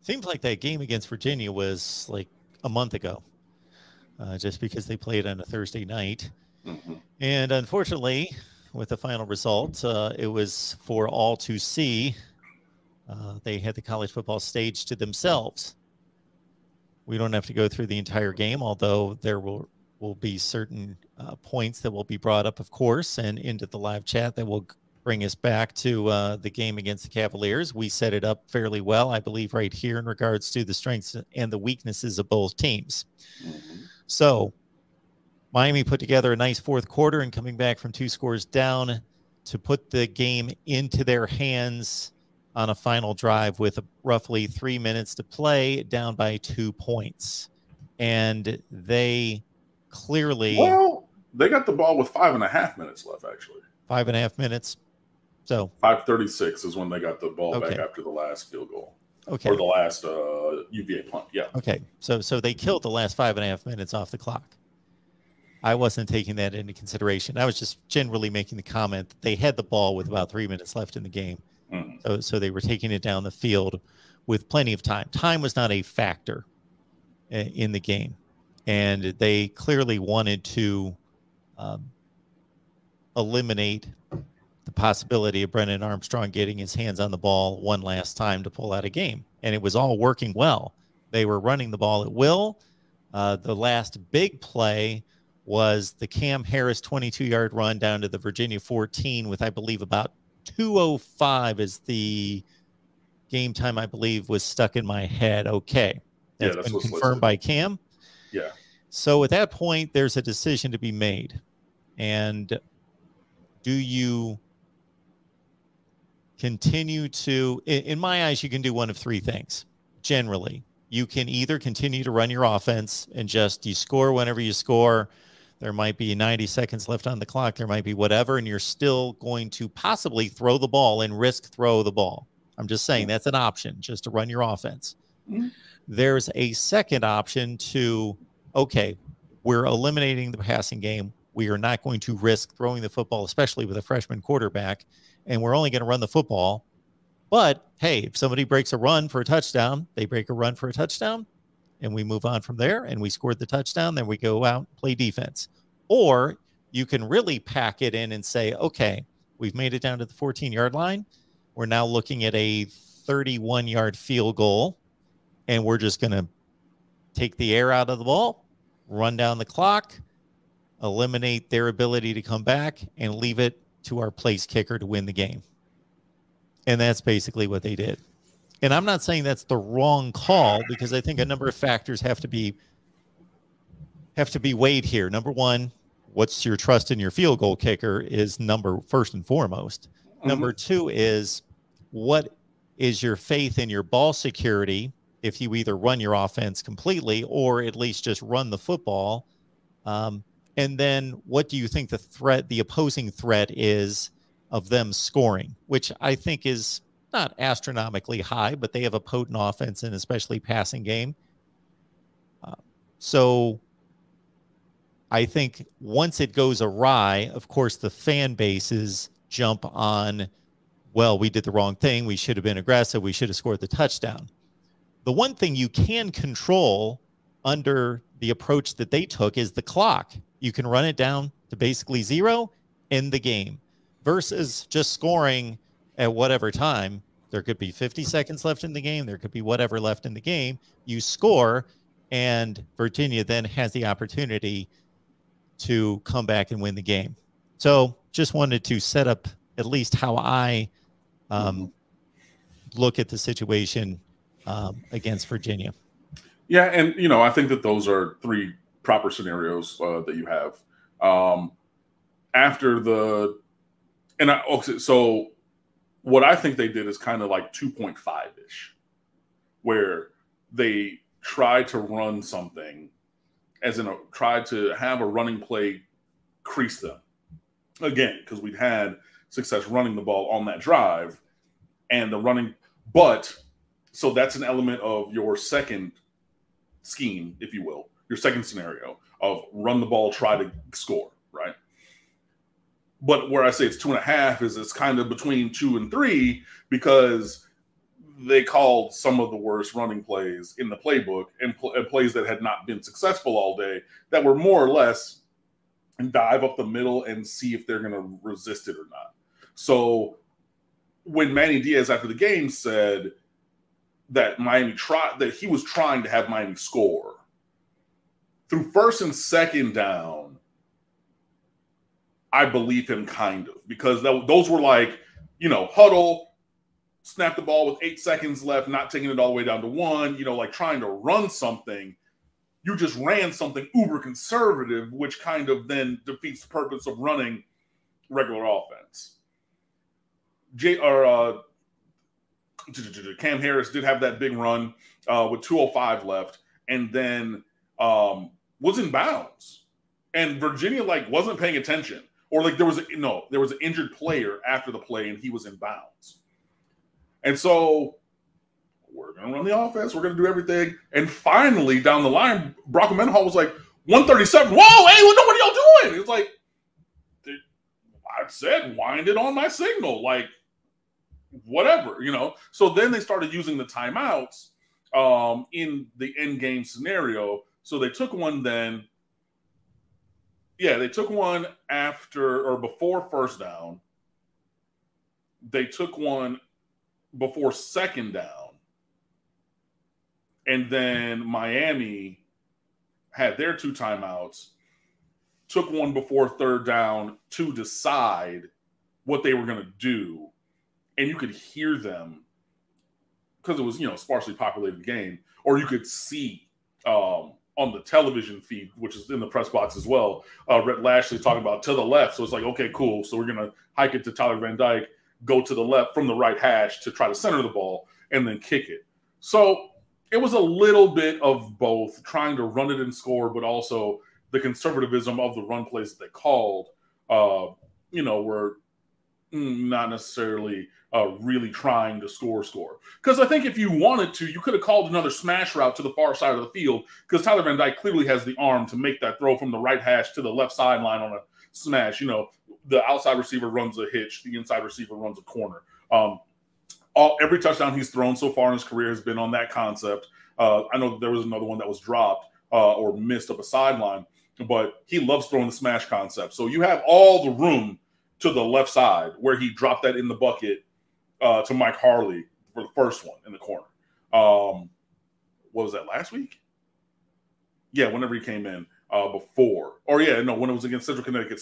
Seems like that game against Virginia was like a month ago, just because they played on a Thursday night. And unfortunately, with the final result, it was for all to see. They had the college football stage to themselves. We don't have to go through the entire game, although there will be certain points that will be brought up, of course, and into the live chat that will bring us back to the game against the Cavaliers. We set it up fairly well, I believe, right here in regards to the strengths and the weaknesses of both teams. So Miami put together a nice fourth quarter and coming back from 2 scores down to put the game into their hands on a final drive with roughly 3 minutes to play, down by 2 points. And they clearly... Well, they got the ball with 5.5 minutes left, actually. 5.5 minutes. So 5:36 is when they got the ball back after the last field goal. Okay. Or the last UVA punt. Yeah. Okay. So they killed the last 5.5 minutes off the clock. I wasn't taking that into consideration. I was just generally making the comment that they had the ball with about 3 minutes left in the game. So they were taking it down the field with plenty of time. Time was not a factor in the game. And they clearly wanted to eliminate the possibility of Brennan Armstrong getting his hands on the ball one last time to pull out a game. And it was all working well. They were running the ball at will. The last big play was the Cam Harris 22-yard run down to the Virginia 14 with, I believe, about 2:05 as the game time, I believe, was stuck in my head. Okay. That's been confirmed by Cam. Yeah. So at that point, there's a decision to be made. And do you continue to, in my eyes, you can do one of 3 things. Generally, you can either continue to run your offense and just you score whenever you score. There might be 90 seconds left on the clock. There might be whatever, and you're still going to possibly throw the ball and risk throw the ball. I'm just saying that's an option, just to run your offense. There's a second option to, okay, we're eliminating the passing game. We are not going to risk throwing the football, especially with a freshman quarterback, and we're only going to run the football. But, hey, if somebody breaks a run for a touchdown, they break a run for a touchdown, and we move on from there, and we scored the touchdown, then we go out and play defense. Or you can really pack it in and say, okay, we've made it down to the 14-yard line. We're now looking at a 31-yard field goal, and we're just going to take the air out of the ball, run down the clock, eliminate their ability to come back, and leave it to our place kicker to win the game. And that's basically what they did. And I'm not saying that's the wrong call, because I think a number of factors have to be weighed here. Number one, what's your trust in your field goal kicker is first and foremost. Number 2 is what is your faith in your ball security if you either run your offense completely or at least just run the football. And then what do you think the opposing threat is of them scoring, which I think is not astronomically high, but they have a potent offense and especially passing game. So I think once it goes awry, of course, the fan bases jump on, well, we did the wrong thing. We should have been aggressive. We should have scored the touchdown. The one thing you can control under the approach that they took is the clock. You can run it down to basically 0, end the game, versus just scoring at whatever time. There could be 50 seconds left in the game. There could be whatever left in the game. You score, and Virginia then has the opportunity to come back and win the game. So just wanted to set up at least how I look at the situation against Virginia. Yeah, and, I think that those are 3 proper scenarios that you have. So what I think they did is kind of like 2.5-ish, where they tried to run something, tried to have a running play crease them. Again, because we'd had success running the ball on that drive and the running. But so that's an element of your second scheme, if you will, your second scenario of run the ball, try to score, right? But where I say it's 2.5 is it's kind of between 2 and 3, because they called some of the worst running plays in the playbook and plays that had not been successful all day that were more or less dive up the middle and see if they're going to resist it or not. So when Manny Diaz after the game said that he was trying to have Miami score through first and second down, I believe him kind of, because those were like, huddle, snap the ball with 8 seconds left, not taking it all the way down to 1, like trying to run something. You just ran something uber conservative, which kind of then defeats the purpose of running regular offense. Cam Harris did have that big run with 2:05 left, and then was in bounds, and Virginia wasn't paying attention, or there was an injured player after the play, and he was in bounds, and so we're gonna run the offense, we're gonna do everything, and finally down the line, Brock Mendenhall was like 137. Whoa, hey, what are y'all doing? It's like I said, wind it on my signal, whatever, So then they started using the timeouts in the end game scenario. So they took one then. Yeah, they took one after or before first down. They took one before second down. And then Miami had their 2 timeouts, took one before third down to decide what they were going to do. And you could hear them because it was, sparsely populated game, or you could see on the television feed, which is in the press box as well, Rhett Lashley talking about to the left. So it's like, okay, cool. So we're going to hike it to Tyler Van Dyke, go to the left from the right hash to try to center the ball and then kick it. So it was a little bit of both, trying to run it and score, but also the conservatism of the run plays that they called, were not necessarily really trying to score. Because I think if you wanted to, you could have called another smash route to the far side of the field, because Tyler Van Dyke clearly has the arm to make that throw from the right hash to the left sideline on a smash. The outside receiver runs a hitch, the inside receiver runs a corner. Every touchdown he's thrown so far in his career has been on that concept. I know there was another one that was dropped or missed up a sideline, but he loves throwing the smash concept. So you have all the room to the left side where he dropped that in the bucket to Mike Harley for the first one in the corner. What was that, last week? Yeah, whenever he came in before. When it was against Central Connecticut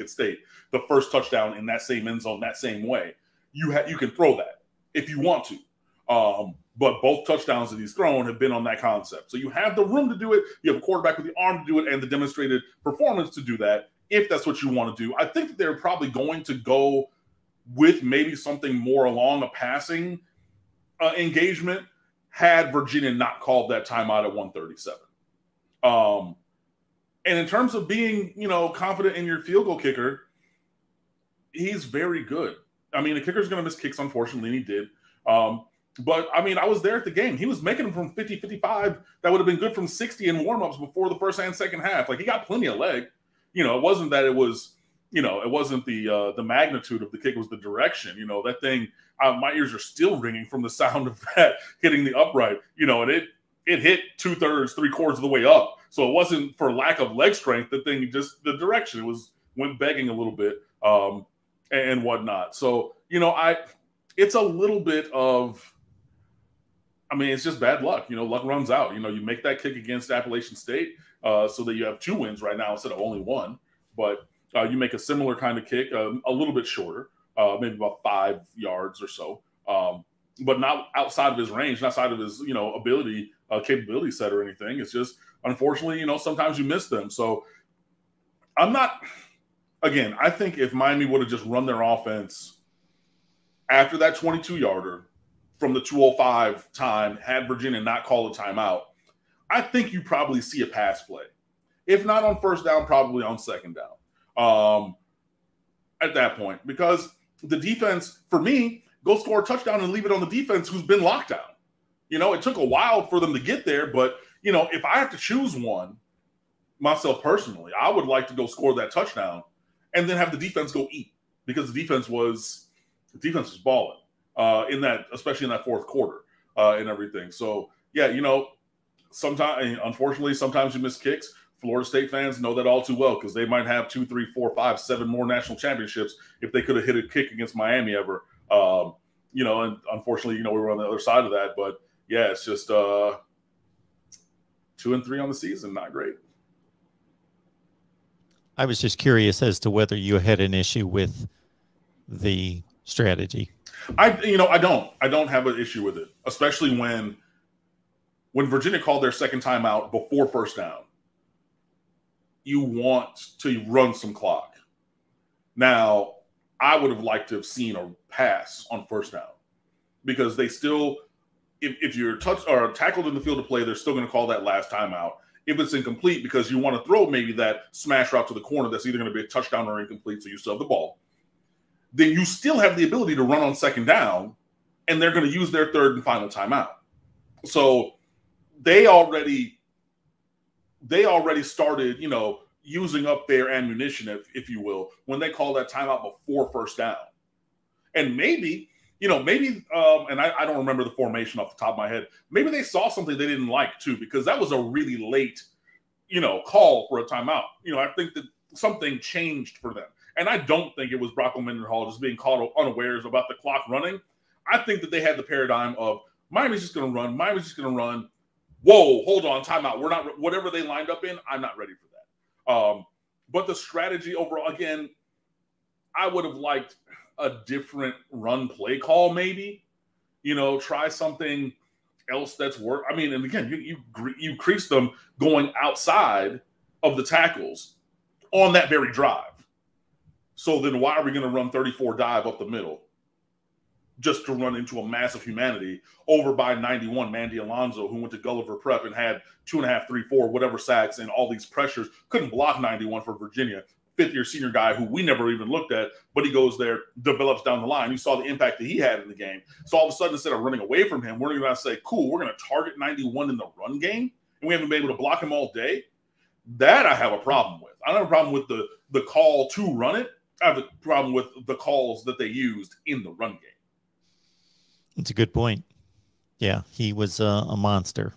State, the first touchdown in that same end zone, that same way. You can throw that if you want to. But both touchdowns that he's thrown have been on that concept. So you have the room to do it. You have a quarterback with the arm to do it and the demonstrated performance to do that, if that's what you want to do. I think that they're probably going to go with maybe something more along a passing engagement had Virginia not called that timeout at 137. And in terms of being, confident in your field goal kicker, he's very good. I mean, the kicker's going to miss kicks, unfortunately, and he did. But, I mean, I was there at the game. He was making them from 50, 55. That would have been good from 60 in warm-ups before the first and second half. He got plenty of leg. It wasn't that it was, it wasn't the magnitude of the kick. It was the direction. That thing, my ears are still ringing from the sound of that hitting the upright, and it hit 2/3, 3/4 of the way up. So it wasn't for lack of leg strength. The thing, just the direction, went begging a little bit and whatnot. So, it's a little bit of, it's just bad luck. Luck runs out. You make that kick against Appalachian State so that you have 2 wins right now instead of only 1. But you make a similar kind of kick, a little bit shorter, maybe about 5 yards or so, but not outside of his range, not outside of his, capability set or anything. It's just, unfortunately, sometimes you miss them. So I think if Miami would have just run their offense after that 22-yarder from the 2:05 time, had Virginia not called a timeout, I think you probably see a pass play. If not on first down, probably on second down at that point. Because the defense, for me, go score a touchdown and leave it on the defense who's been locked down. It took a while for them to get there, but, if I have to choose one, myself personally, I would like to go score that touchdown and then have the defense go eat, because the defense was balling. in that, especially in that fourth quarter and everything. So yeah, sometimes, unfortunately, sometimes you miss kicks. Florida State fans know that all too well because they might have 2, 3, 4, 5, 7 more national championships if they could have hit a kick against Miami ever. And unfortunately, we were on the other side of that. But yeah, it's just 2 and 3 on the season, not great. I was just curious as to whether you had an issue with the strategy. I don't have an issue with it, especially when Virginia called their second timeout before first down. You want to run some clock. Now, I would have liked to have seen a pass on first down because they still, if you're touched or tackled in the field of play, they're still going to call that last timeout. If it's incomplete because you want to throw maybe that smash route to the corner that's either going to be a touchdown or incomplete, so you still have the ball, then you still have the ability to run on second down, and they're going to use their third and final timeout. So they already started, using up their ammunition, if you will, when they call that timeout before first down. And maybe, and I don't remember the formation off the top of my head. Maybe they saw something they didn't like too, because that was a really late, call for a timeout. I think that something changed for them. And I don't think it was Bronco Mendenhall just being caught unawares about the clock running. I think that they had the paradigm of Miami's just going to run. Miami's just going to run. Whoa, hold on, timeout. We're not, whatever they lined up in, I'm not ready for that. But the strategy overall, again, I would have liked a different run play call, maybe. Try something else that's work. I mean, and again, you crease them going outside of the tackles on that very drive. So then why are we going to run 34 dive up the middle just to run into a massive humanity over by 91 Mandy Alonso, who went to Gulliver Prep and had 2.5, 3, 4, whatever sacks and all these pressures, couldn't block 91 for Virginia, fifth-year senior guy who we never even looked at, but he goes there, develops down the line. You saw the impact that he had in the game. So all of a sudden, instead of running away from him, we're going to say, cool, we're going to target 91 in the run game, and we haven't been able to block him all day. That I have a problem with. I don't have a problem with the call to run it. I have a problem with the calls that they used in the run game. It's a good point. Yeah, he was a monster.